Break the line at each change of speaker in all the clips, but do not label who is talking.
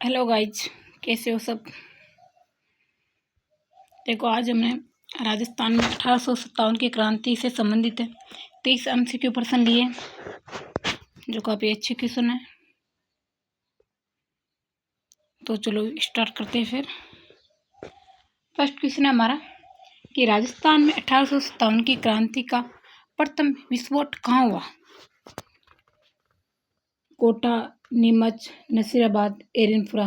Hello guys, कैसे हो सब। देखो, आज हमने राजस्थान में 1857 की क्रांति से संबंधित 30 MCQ प्रश्न लिए, जो काफ़ी अच्छे क्वेश्चन है। तो चलो स्टार्ट करते हैं। फिर फर्स्ट क्वेश्चन है हमारा कि राजस्थान में 1857 की क्रांति का प्रथम विस्फोट कहाँ हुआ। कोटा, नीमच, नसीराबाद, एरनपुरा।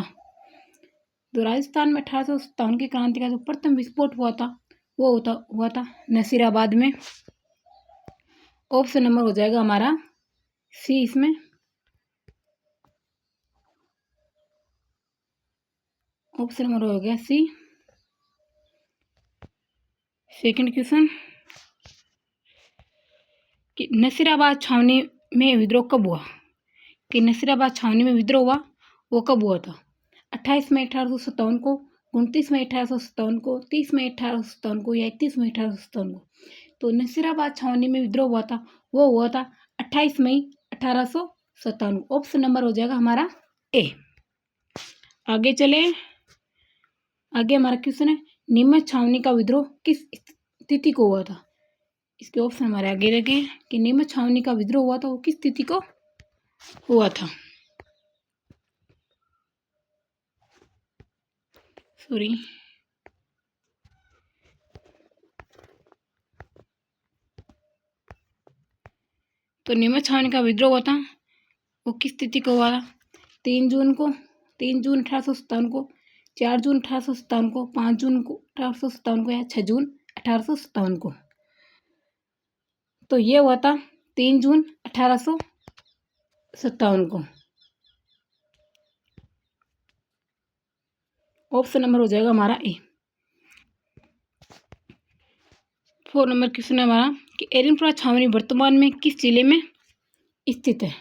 तो राजस्थान में 1857 की क्रांति का जो प्रथम विस्फोट हुआ था वो हुआ था नसीराबाद में। ऑप्शन नंबर हो जाएगा हमारा सी। इसमें ऑप्शन नंबर हो गया सी। सेकंड क्वेश्चन कि नसीराबाद छावनी में विद्रोह कब हुआ। कि नसीराबाद छावनी में विद्रोह हुआ वो कब हुआ था। 28 मई 1857 को, 29 मई 1857 को, 30 मई 1857 को या 31 मई 1857 को। तो नसीराबाद छावनी में विद्रोह हुआ था वो हुआ था 28 मई 1857। ऑप्शन नंबर हो जाएगा हमारा ए। आगे चले। आगे हमारा क्वेश्चन है नीमच छावनी का विद्रोह किस तिथि को हुआ था। इसके ऑप्शन हमारे आगे लगे कि नीमच छावनी का विद्रोह हुआ था वो किस तिथि को हुआ था। सॉरी, तो नीमच छावनी का विद्रोह हुआ था वो किस तिथि को हुआ था। 3 जून को, 3 जून 1857 को, 4 जून 1857 को, 5 जून को 1857 को या 6 जून 1857 को। तो ये हुआ था 3 जून 1857 को। ऑप्शन नंबर हो जाएगा हमारा ए। 4 नंबर क्वेश्चन है हमारा कि एरनपुरा छावनी वर्तमान में किस जिले में स्थित है।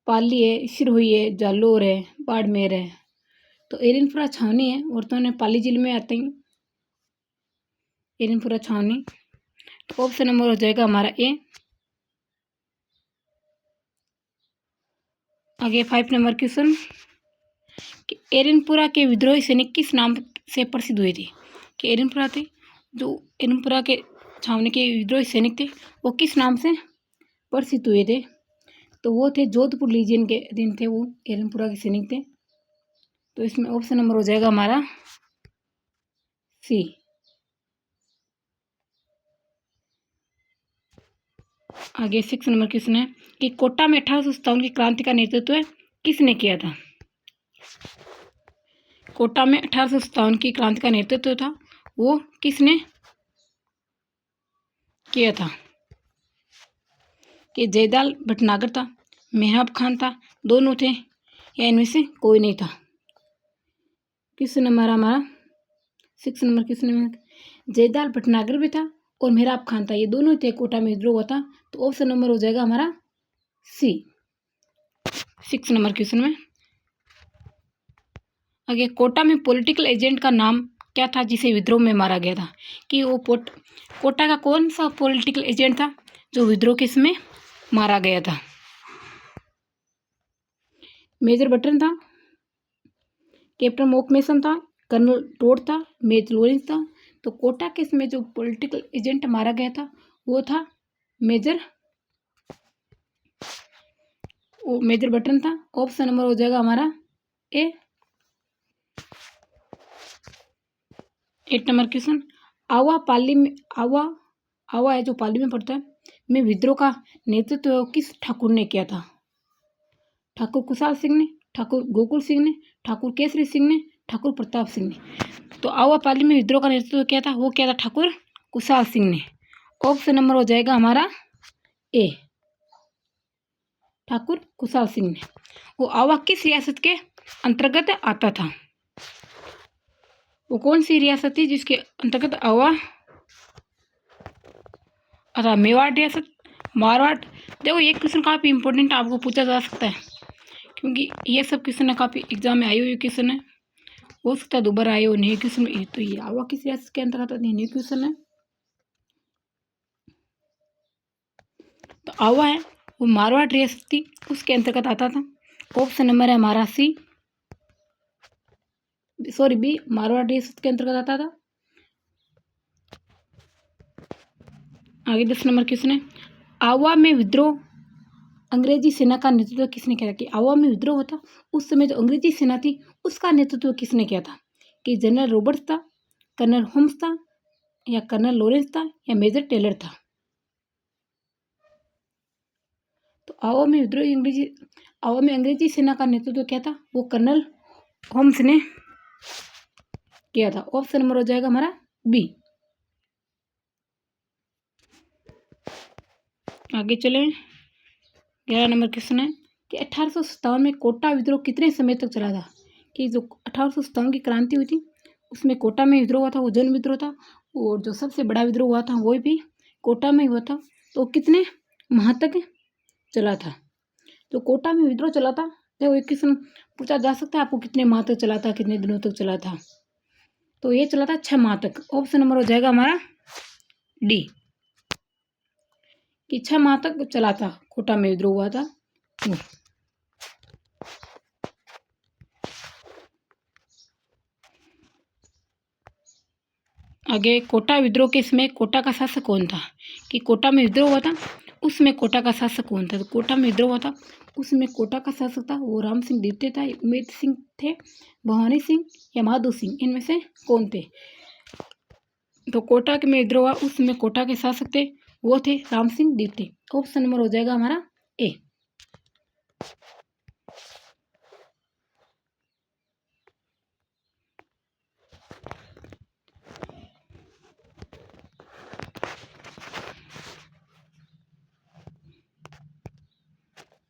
पाली है, सिरोही है, जालोर है, बाड़मेर है। तो एरनपुरा छावनी है वर्तमान में पाली जिले में आते हैं एरनपुरा छावनी। तो ऑप्शन नंबर हो जाएगा हमारा ए। आगे 5 नंबर क्वेश्चन कि एरनपुरा के विद्रोही सैनिक किस नाम से प्रसिद्ध हुए थे। कि एरनपुरा थे, जो एरनपुरा के छावनी के विद्रोही सैनिक थे वो किस नाम से प्रसिद्ध हुए थे। तो वो थे जोधपुर लीजियन के अधीन थे, वो एरनपुरा के सैनिक थे। तो इसमें ऑप्शन नंबर हो जाएगा हमारा सी। आगे 6 नंबर क्वेश्चन है कि कोटा में 1857 की क्रांति का नेतृत्व किसने किया था। कोटा में 1857 की क्रांति का नेतृत्व था वो किसने किया था। कि जयदाल भटनागर था, मेहराब खान था, दोनों थे या इनमें से कोई नहीं था। क्वेश्चन नंबर हमारा 6 नंबर क्वेश्चन में जयदाल भटनागर भी था और मेहराब खान था, ये दोनों थे। कोटा में विद्रोह हुआ था। तो ऑप्शन नंबर हो जाएगा हमारा सी 6 नंबर क्वेश्चन में। आगे कोटा में पॉलिटिकल एजेंट का नाम क्या था जिसे विद्रोह में मारा गया था। कि वो कोटा का कौन सा पॉलिटिकल एजेंट था जो विद्रोह के इसमें मारा गया था। मेजर बटन था, कैप्टन मोकमेसन था, कर्नल टोड था, मेजर लॉरेंस था। तो कोटा के इसमें जो पॉलिटिकल एजेंट मारा गया था वो था मेजर बटन था। ऑप्शन नंबर हो जाएगा हमारा ए। 8 नंबर क्वेश्चन आवा पाली में आवा है जो पाली में पड़ता है में विद्रोह का नेतृत्व किस ठाकुर ने किया था। ठाकुर कुशाल सिंह ने, ठाकुर गोकुल सिंह ने, ठाकुर केसरी सिंह ने, ठाकुर प्रताप सिंह ने। तो आवा पाली में विद्रोह का नेतृत्व किया था वो क्या था ठाकुर कुशाल सिंह ने। ऑप्शन नंबर हो जाएगा हमारा ए, ठाकुर कुशाल सिंह ने। वो आवा किस रियासत के अंतर्गत आता था। वो कौन सी रियासत थी जिसके अंतर्गत आवा अथा मेवाड़ रियासत, मारवाड़। देखो ये क्वेश्चन काफ़ी इंपॉर्टेंट आपको पूछा जा सकता है क्योंकि ये सब क्वेश्चन है काफ़ी एग्जाम में आए हुए क्वेश्चन है। हो सकता है दोबारा आए हो नहीं क्वेश्चन में। तो ये आवा किस रियासत के अंतर्गत नहीं क्वेश्चन है। तो आवा है वो मारवाड़ रियासत थी उसके अंतर्गत आता था। ऑप्शन नंबर है हमारा सी, सॉरी बी, मारवाड़ रियासत के अंतर्गत आता था। आगे 10 नंबर क्वेश्चन है, आवा में विद्रोह अंग्रेजी सेना का नेतृत्व किसने किया था? कि आवा में विद्रोह होता उस समय जो अंग्रेजी सेना थी उसका नेतृत्व किसने किया था? कि जनरल रॉबर्ट्स था, कर्नल होम्स था, या कर्नल लॉरेंस था, या मेजर टेलर था? तो आवा में अंग्रेजी सेना का नेतृत्व क्या था? वो कर्नल होम्स ने किया था। ऑप्शन नंबर हो जाएगा हमारा बी। आगे चलें, 11 नंबर क्वेश्चन है कि 1857 में कोटा विद्रोह कितने समय तक चला था? कि जो 1857 की क्रांति हुई थी उसमें कोटा में विद्रोह हुआ था, वो जन विद्रोह था, और जो सबसे बड़ा विद्रोह हुआ था वो भी कोटा में हुआ था। तो कितने माह तक चला था? तो कोटा में विद्रोह चला था, तो एक क्वेश्चन पूछा जा सकता है आपको, कितने माह तक चला था, कितने दिनों तक चला था? तो ये चला था 6 माह तक। ऑप्शन नंबर हो जाएगा हमारा डी, कि 6 माह तक चला था, कोटा में विद्रोह हुआ था। आगे, कोटा विद्रोह के समय कोटा का शासक कौन था? कि कोटा में विद्रोह हुआ था उसमें कोटा का शासक कौन था? तो कोटा में विद्रोह हुआ था उसमें कोटा का शासक था वो राम सिंह दिवते था, उमेद सिंह थे, भवानी सिंह या माधो सिंह, इनमें से कौन थे? तो कोटा के में विद्रोह हुआ उसमें कोटा के शासक थे वो थे राम सिंह दिवते। ऑप्शन नंबर हो जाएगा हमारा ए।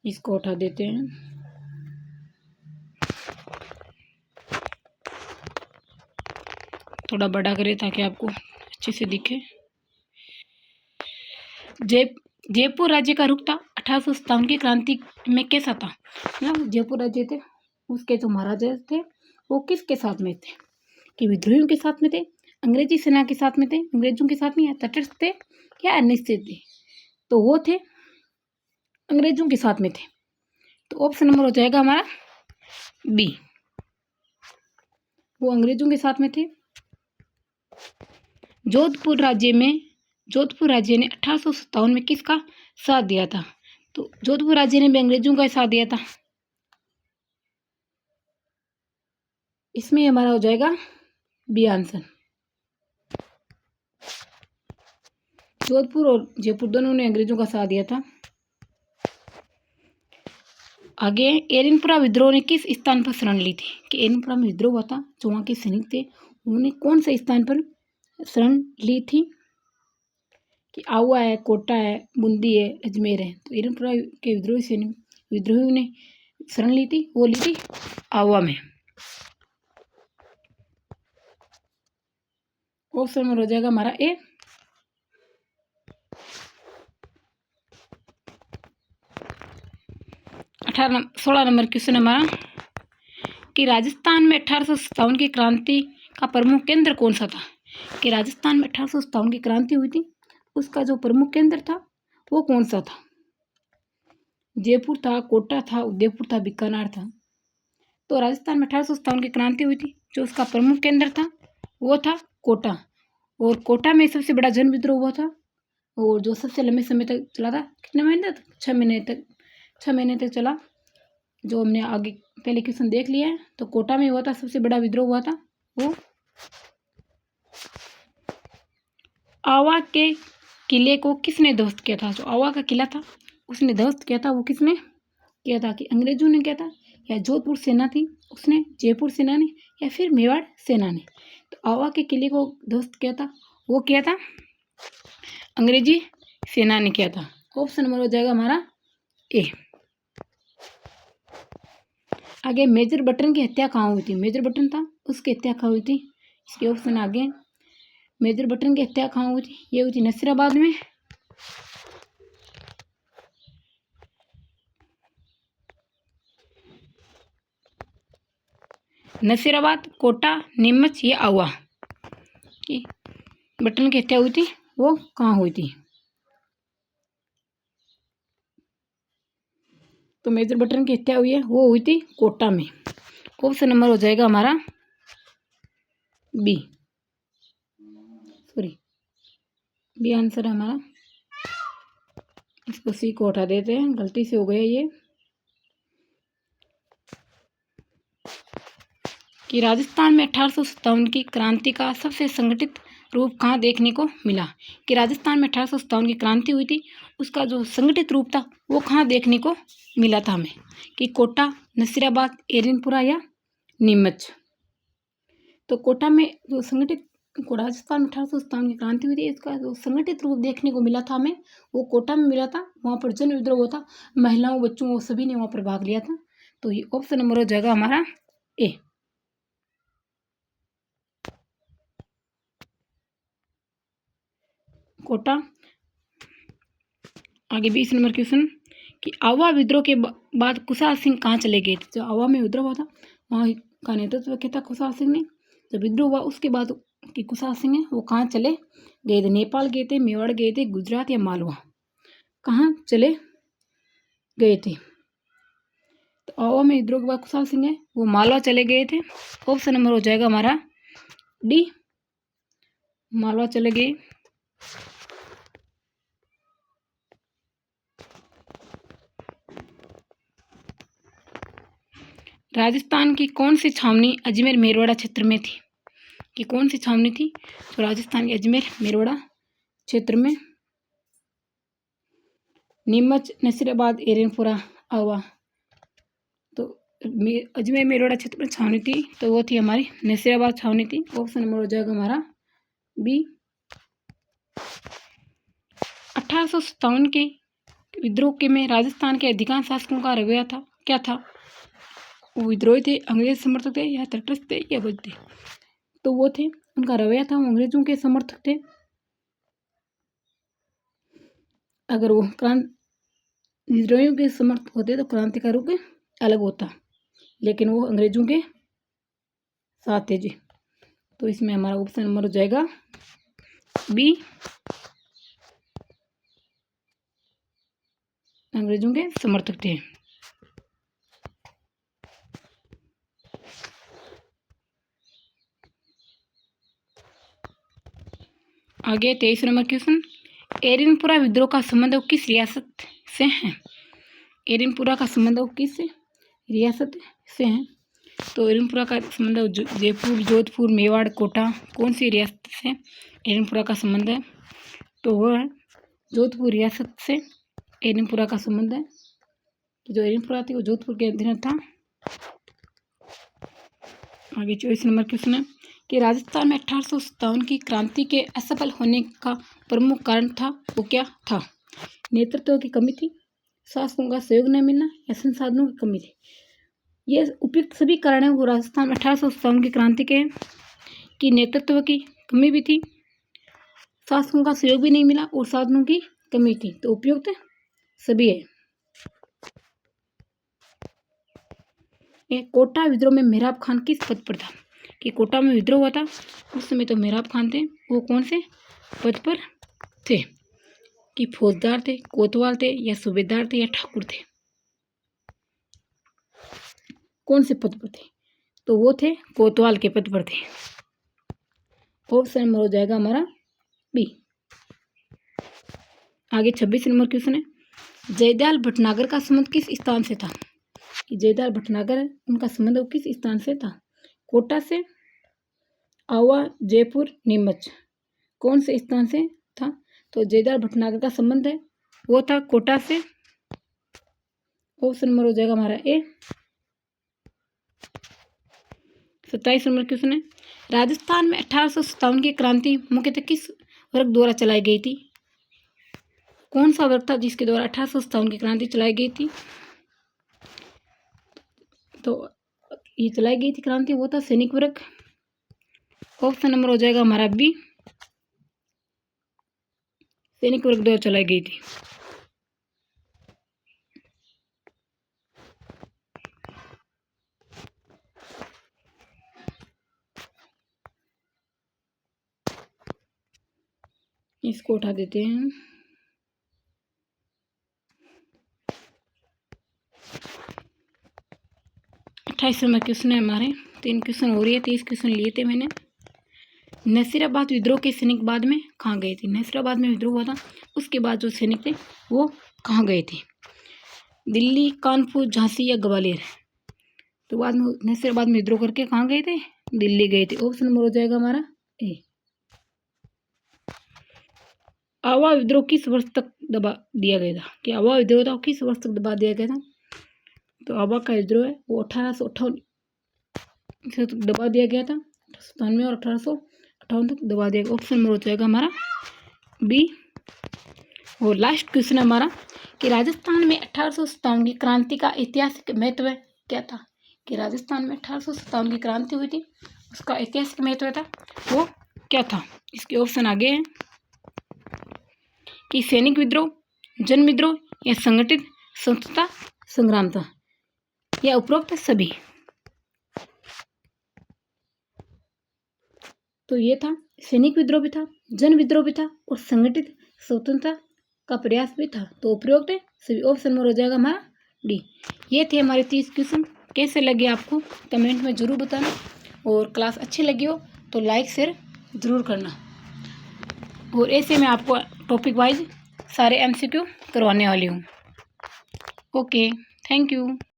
इसको उठा देते हैं, थोड़ा बड़ा करें ताकि आपको अच्छे से दिखे। जयपुर राज्य का रुख था 1857 की क्रांति में कैसा था? मतलब जयपुर राज्य थे उसके जो महाराजा थे वो किसके साथ में थे? कि विद्रोहियों के साथ में थे, अंग्रेजी सेना के साथ में थे, अंग्रेजों के साथ में, या तटस्थ थे, या अनिश्चित थे? तो वो थे अंग्रेजों के साथ में थे। तो ऑप्शन नंबर हो जाएगा हमारा बी, वो अंग्रेजों के साथ में थे। जोधपुर राज्य ने 1857 में किसका साथ दिया था? तो जोधपुर राज्य ने भी अंग्रेजों का साथ दिया था। इसमें हमारा हो जाएगा बी आंसर। जोधपुर और जयपुर दोनों ने अंग्रेजों का साथ दिया था। आगे, एरनपुरा विद्रोह ने किस स्थान पर शरण ली थी? कि एरनपुरा में विद्रोह हुआ था, जो वहाँ के सैनिक थे उन्होंने कौन से स्थान पर शरण ली थी? कि आहुआ है, कोटा है, बूंदी है, अजमेर है। तो एरनपुरा के विद्रोहियों ने शरण ली थी, वो ली थी आहुआ में। ऑप्शन में हो जाएगा हमारा ए। 16 नंबर क्वेश्चन हमारा कि राजस्थान में 1857 की क्रांति का प्रमुख केंद्र कौन सा था? कि राजस्थान में 1857 की क्रांति हुई थी उसका जो प्रमुख केंद्र था वो कौन सा था? जयपुर था, कोटा था, उदयपुर था, बीकानेर था? तो राजस्थान में 1857 की क्रांति हुई थी, जो उसका प्रमुख केंद्र था वो था कोटा, और कोटा में सबसे बड़ा जन विद्रोह हुआ था, और जो सबसे लंबे समय तक चला था। कितने महीने तक? 6 महीने तक चला, जो हमने आगे पहले क्वेश्चन देख लिया है। तो कोटा में हुआ था सबसे बड़ा विद्रोह हुआ था वो। आवा के किले को किसने ध्वस्त किया था? जो आवा का किला था उसने ध्वस्त किया था, वो किसने किया था? कि अंग्रेजों ने किया था, या जोधपुर सेना थी उसने, जयपुर सेना ने, या फिर मेवाड़ सेना ने? तो आवा के किले को ध्वस्त किया था वो किया था अंग्रेजी सेना ने किया था। ऑप्शन नंबर हो जाएगा हमारा ए। आगे, मेजर बटन की हत्या कहाँ हुई थी? मेजर बटन था उसकी हत्या कहाँ हुई थी? इसके ऑप्शन आगे, मेजर बटन की हत्या कहाँ हुई थी? ये हुई थी नसीराबाद में, नसीराबाद, कोटा, नीमच या आवा? बटन की हत्या हुई थी वो कहाँ हुई थी? तो मेजर बटन की हत्या हुई है वो हुई थी कोटा में। ऑप्शन नंबर हो जाएगा हमारा बी, सॉरी बी आंसर है हमारा। इसको सी को हटा देते हैं, गलती से हो गया ये। कि राजस्थान में 1857 की क्रांति का सबसे संगठित रूप कहाँ देखने को मिला। कि राजस्थान में 1857 की क्रांति हुई थी, उसका जो संगठित रूप था वो कहाँ देखने को मिला था हमें। कि कोटा, नसीराबाद, एरनपुरा या नीमच। तो कोटा में जो संगठित राजस्थान में 1857 की क्रांति हुई थी, इसका जो संगठित रूप देखने को मिला था हमें वो कोटा में मिला था। वहाँ पर जन विद्रोह हुआ था, महिलाओं, बच्चों, वो सभी ने वहाँ पर भाग लिया था। तो ये ऑप्शन नंबर हो जाएगा हमारा ए। कोटा। आगे 20 नंबर क्वेश्चन कि आवा विद्रोह के बाद खुशहाल सिंह कहाँ चले गए थे। जो आवा में विद्रोह हुआ था वहाँ का नेतृत्व किया था खुशहाल सिंह ने। जब विद्रोह हुआ उसके बाद कि खुशहाल सिंह है वो कहाँ चले गए थे। नेपाल गए थे, मेवाड़ गए थे, गुजरात या मालवा, कहाँ चले गए थे। तो आवा में विद्रोह के बाद खुशहाल सिंह है वो मालवा चले गए थे। ऑप्शन नंबर हो जाएगा हमारा डी, मालवा चले गए। राजस्थान की कौन सी छावनी अजमेर मेरवाड़ा क्षेत्र में थी। कि कौन सी छावनी थी। तो राजस्थान के अजमेर मेरवाड़ा क्षेत्र में। नीमच, नसीराबाद, एरनपुरा, आवा। तो अजमेर मेरवाड़ा क्षेत्र में छावनी थी तो वो थी हमारी नसीराबाद छावनी थी। ऑप्शन नंबर हो जाएगा हमारा बी। 1857 के विद्रोह के में राजस्थान के अधिकांश शासकों का रवैया था क्या था। वो विद्रोही थे, अंग्रेज समर्थक थे या तटस्थ थे या बौद्ध थे। तो वो थे, उनका रवैया था वो अंग्रेजों के समर्थक थे। अगर वो विद्रोहियों के समर्थक होते तो क्रांतिकारियों के अलग होता, लेकिन वो अंग्रेजों के साथ थे जी। तो इसमें हमारा ऑप्शन नंबर हो जाएगा बी, अंग्रेजों के समर्थक थे। आगे 23 नंबर क्वेश्चन, एरनपुरा विद्रोह का संबंध किस रियासत से है। एरनपुरा का संबंध किस रियासत से है। तो एरनपुरा का संबंध जयपुर, जोधपुर, मेवाड़, कोटा, कौन सी रियासत से एरनपुरा का संबंध है। तो वह है जोधपुर रियासत से एरनपुरा का संबंध है। जो एरनपुरा थी वो जोधपुर के अधीन था। आगे 24 नंबर क्वेश्चन है कि राजस्थान में 1857 की क्रांति के असफल होने का प्रमुख कारण था वो क्या था। नेतृत्व की कमी थी, शासकों का सहयोग न मिलना या संसाधनों की कमी थी। ये उपयुक्त सभी कारण है वो राजस्थान में 1857 की क्रांति के की नेतृत्व की कमी भी थी, शासकों का सहयोग भी नहीं मिला और साधनों की कमी थी। तो उपयुक्त सभी है। कोटा विद्रोह में मेहराब खान किस पद पर था। कि कोटा में विद्रोह हुआ था उस समय तो मेहराब खान थे, वो कौन से पद पर थे। कि फौजदार थे, कोतवाल थे या सूबेदार थे या ठाकुर थे, कौन से पद पर थे। तो वो थे कोतवाल के पद पर थे। ऑप्शन नंबर हो जाएगा हमारा बी। आगे 26 नंबर क्वेश्चन है, जयदयाल भटनागर का संबंध किस स्थान से था। कि जयदयाल भटनागर उनका संबंध किस स्थान से था। कोटा से, आवा, जयपुर, नीमच, कौन से स्थान से था। तो जयदयाल भटनागर का संबंध है वो था कोटा से। ऑप्शन नंबर हो जाएगा हमारा ए। 27 नंबर क्वेश्चन है, राजस्थान में 1857 की क्रांति मुख्यतः किस वर्ग द्वारा चलाई गई थी। कौन सा वर्ग था जिसके द्वारा 1857 की क्रांति चलाई गई थी। तो ये चलाई गई थी क्रांति वो था सैनिक वर्ग। ऑप्शन नंबर हो जाएगा हमारा बी, सैनिक वर्ग द्वारा चलाई गई थी। इसको उठा देते हैं। 28वें क्वेश्चन है हमारे। 3 क्वेश्चन हो रही है, 30 क्वेश्चन लिए थे मैंने। नसीराबाद विद्रोह के सैनिक बाद में कहाँ गए थे? नसीराबाद में विद्रोह हुआ था, उसके बाद जो सैनिक थे वो कहाँ गए थे? दिल्ली, कानपुर, झांसी या ग्वालियर? तो बाद में नसीराबाद में विद्रोह करके कहाँ गए थे? दिल्ली गए थे। ऑप्शन नंबर हो जाएगा हमारा ए। आवा विद्रोह किस वर्ष तक दबा दिया गया था? कि आवा विद्रोह था किस वर्ष तक दबा दिया गया था? तो आवा का विद्रोह है वो 1858 से दबा दिया गया था। 1897 और 1858 तक दबा दिया गया। ऑप्शन नंबर हो जाएगा हमारा बी। और लास्ट क्वेश्चन है हमारा कि राजस्थान में 1857 की क्रांति का ऐतिहासिक महत्व क्या था? कि राजस्थान में 1857 की क्रांति हुई थी, उसका ऐतिहासिक महत्व था वो क्या था? इसके ऑप्शन आगे हैं कि सैनिक विद्रोह, जन विद्रोह या संगठित स्वतंत्रता संग्राम था, या उपरोक्त सभी। तो ये था, सैनिक विद्रोह भी था, जन विद्रोह भी था और संगठित स्वतंत्रता का प्रयास भी था। तो उपरोक्त सभी। ऑप्शन नंबर हो जाएगा हमारा डी। ये थे हमारे 30 क्वेश्चन। कैसे लगे आपको कमेंट में ज़रूर बताना, और क्लास अच्छी लगी हो तो लाइक शेयर ज़रूर करना। और ऐसे मैं आपको टॉपिक वाइज सारे MCQ करवाने वाली हूँ। Okay, thank you.